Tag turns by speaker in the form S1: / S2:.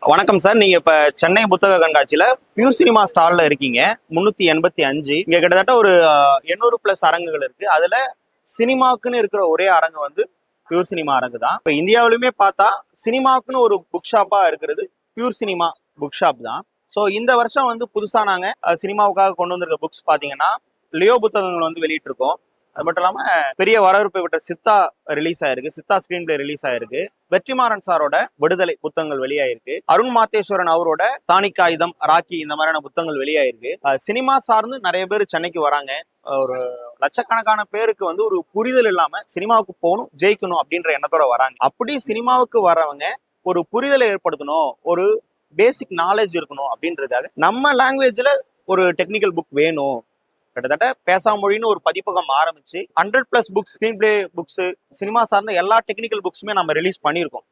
S1: வணக்கம் சார். நீங்க இப்ப சென்னை புத்தக கண்காட்சியில பியூர் சினிமா ஸ்டால்ல இருக்கீங்க. 385. இங்க கிட்டத்தட்ட ஒரு 800+ அரங்குகள் இருக்கு. அதுல சினிமாக்குன்னு இருக்கிற ஒரே அரங்கு வந்து பியூர் சினிமா அரங்கு தான். இப்ப இந்தியாவிலுமே பார்த்தா சினிமாக்குன்னு ஒரு புக் ஷாப்பா இருக்கிறது பியூர் சினிமா புக் ஷாப் தான். ஸோ இந்த வருஷம் வந்து புதுசா நாங்க சினிமாவுக்காக கொண்டு வந்திருக்க புக்ஸ் பாத்தீங்கன்னா லியோ புத்தகங்கள் வந்து வெளியிட்டு இருக்கோம். அது மட்டும் இல்லாம பெரிய வரவேற்பை விட்ட சித்தா ரிலீஸ் ஆயிருக்கு. சித்தா ஸ்கிரீன் பிளே ரிலீஸ் ஆயிருக்கு. வெற்றிமாறன் சாரோட விடுதலை புத்தகங்கள் வெளியாயிருக்கு. அருண் மாத்தேஸ்வரன் அவரோட சாணிக் ஆயுதம், ராக்கி இந்த மாதிரியான புத்தகங்கள் வெளியாயிருக்கு. சினிமா சார்ந்து நிறைய பேர் சென்னைக்கு வராங்க. ஒரு லட்சக்கணக்கான பேருக்கு வந்து ஒரு புரிதல் இல்லாம சினிமாவுக்கு போகணும், ஜெயிக்கணும் அப்படின்ற எண்ணத்தோட வராங்க. அப்படி சினிமாவுக்கு வர்றவங்க ஒரு புரிதலை ஏற்படுத்தணும், ஒரு பேசிக் நாலேஜ் இருக்கணும் அப்படின்றதுக்காக நம்ம லாங்குவேஜ்ல ஒரு டெக்னிக்கல் புக் வேணும். கிட்டத்தட்ட பேசாமொழின்னு ஒரு பதிப்பகம் ஆரம்பிச்சு 100+ books, screen play books, cinema சார்ந்த எல்லா டெக்னிக்கல் புக்ஸுமே நம்ம ரிலீஸ் பண்ணியிருக்கோம்.